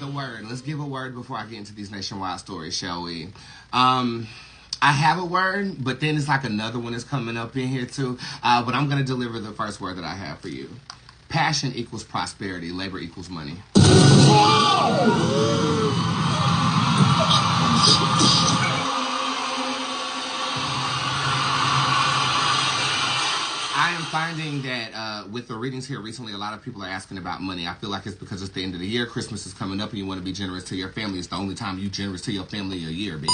The word. Let's give a word before I get into these nationwide stories, shall we? I have a word, but then it's like another one is coming up in here too. But I'm going to deliver the first word that I have for you. Passion equals prosperity. Labor equals money. I am finding that with the readings here recently, a lot of people are asking about money. I feel like it's because it's the end of the year. Christmas is coming up and you want to be generous to your family. It's the only time you generous to your family a year, bitch.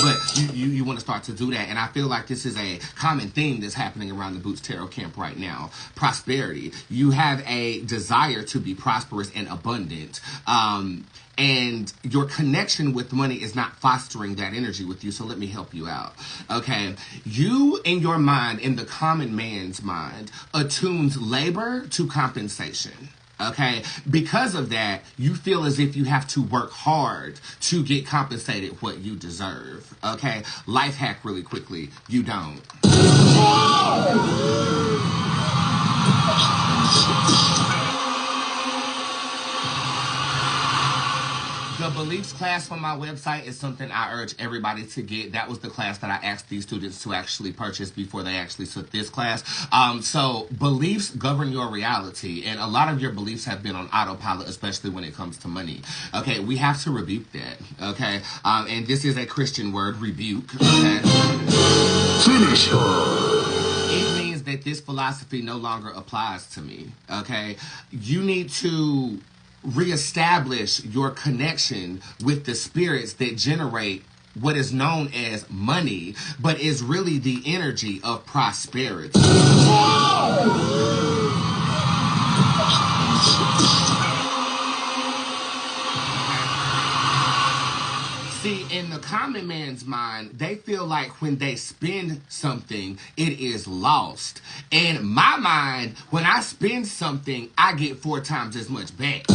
But you want to start to do that. And I feel like this is a common theme that's happening around the Bootz Tarot camp right now. Prosperity. You have a desire to be prosperous and abundant. And your connection with money is not fostering that energy with you, so let me help you out, okay? You, in your mind, in the common man's mind, attunes labor to compensation, okay? Because of that, you feel as if you have to work hard to get compensated what you deserve, okay? Life hack really quickly, you don't. The beliefs class on my website is something I urge everybody to get. That was the class that I asked these students to actually purchase before they actually took this class. So beliefs govern your reality, and a lot of your beliefs have been on autopilot, especially when it comes to money. Okay, we have to rebuke that. Okay, and this is a Christian word, rebuke. Okay, finish her. It means that this philosophy no longer applies to me. Okay, you need to reestablish your connection with the spirits that generate what is known as money, but is really the energy of prosperity. See, in the common man's mind, they feel like when they spend something, it is lost. In my mind, when I spend something, I get 4 times as much back.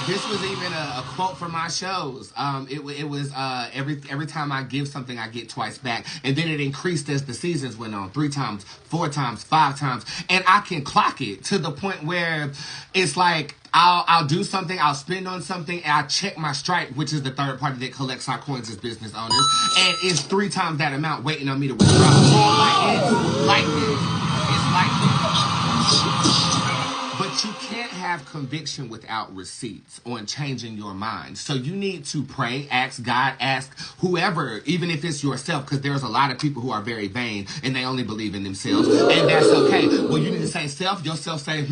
This was even a quote from my shows. It was every time I give something, I get twice back. And then it increased as the seasons went on. 3 times, 4 times, 5 times. And I can clock it to the point where it's like I'll do something, I'll spend on something, and I check my Stripe, which is the third party that collects our coins as business owners. And it's 3 times that amount waiting on me to withdraw. Like, it's like this. It's like this. But you can't have conviction without receipts on changing your mind. So you need to pray, ask God, ask whoever, even if it's yourself, because there's a lot of people who are very vain and they only believe in themselves, and that's okay. Well, you need to say self, yourself say,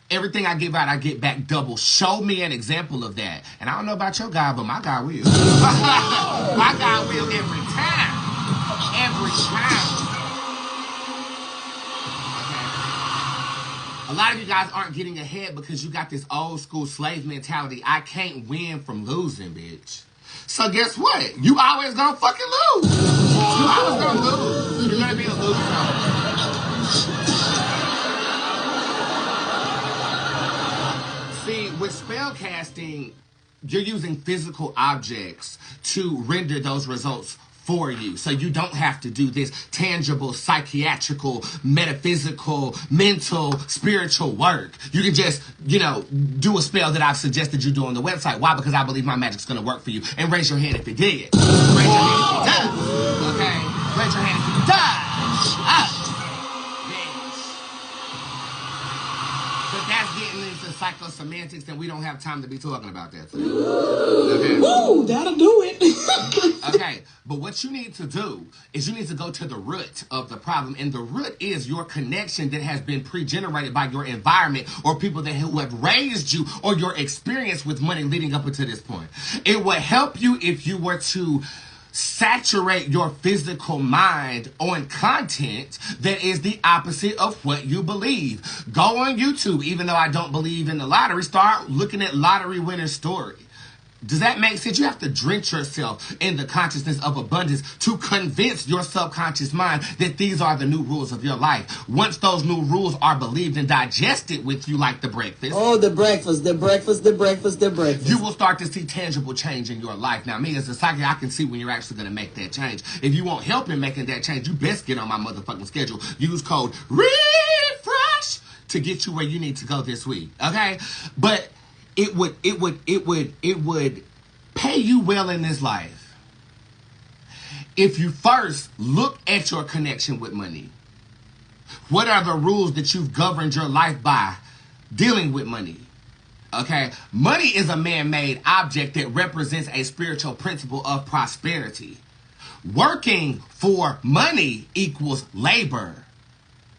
everything I give out, I get back double. Show me an example of that. And I don't know about your God, but my God will. My God will every time. Every time. A lot of you guys aren't getting ahead because you got this old school slave mentality. I can't win from losing, bitch. So guess what? You always gonna fucking lose. You always gonna lose. You're gonna be a loser. See, with spell casting, you're using physical objects to render those results for you. So you don't have to do this tangible, psychiatrical, metaphysical, mental, spiritual work. You can just, do a spell that I've suggested you do on the website. Why? Because I believe my magic's going to work for you. And raise your hand if it did. Raise your hand if it does. Okay? Raise your hand if it does. Up. But that's getting into psychosemantics, and we don't have time to be talking about that today. Okay? Woo, that'll do it. Okay, but what you need to do is you need to go to the root of the problem, and the root is your connection that has been pre-generated by your environment or people who have raised you or your experience with money leading up until this point. It would help you if you were to saturate your physical mind on content that is the opposite of what you believe. Go on YouTube, even though I don't believe in the lottery, start looking at lottery winner story. Does that make sense? You have to drench yourself in the consciousness of abundance to convince your subconscious mind that these are the new rules of your life. Once those new rules are believed and digested with you like the breakfast. Oh, the breakfast. You will start to see tangible change in your life. Now, me as a psychic, I can see when you're actually going to make that change. If you want help in making that change, you best get on my motherfucking schedule. Use code REFRESH to get you where you need to go this week. Okay? But it would pay you well in this life if you first look at your connection with money. What are the rules that you've governed your life by dealing with money? Okay? Money is a man-made object that represents a spiritual principle of prosperity. Working for money equals labor.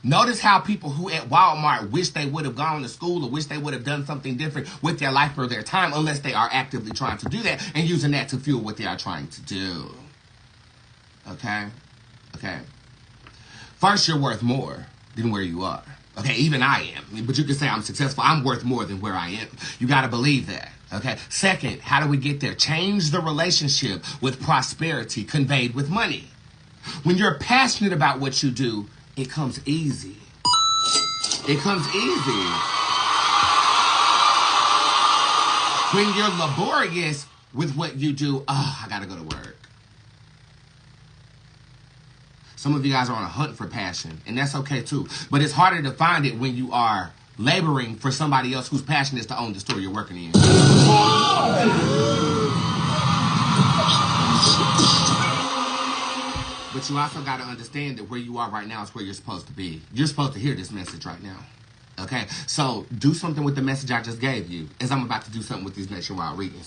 Notice how people who at Walmart wish they would have gone to school or wish they would have done something different with their life or their time, unless they are actively trying to do that and using that to fuel what they are trying to do. Okay? Okay. First, you're worth more than where you are. Okay, even I am. But you can say I'm successful. I'm worth more than where I am. You got to believe that. Okay? Second, how do we get there? Change the relationship with prosperity conveyed with money. When you're passionate about what you do, it comes easy. It comes easy. When you're laborious with what you do, I gotta go to work. Some of you guys are on a hunt for passion, and that's okay too. But it's harder to find it when you are laboring for somebody else whose passion is to own the store you're working in. But you also got to understand that where you are right now is where you're supposed to be. You're supposed to hear this message right now. Okay? So do something with the message I just gave you, as I'm about to do something with these next while reading.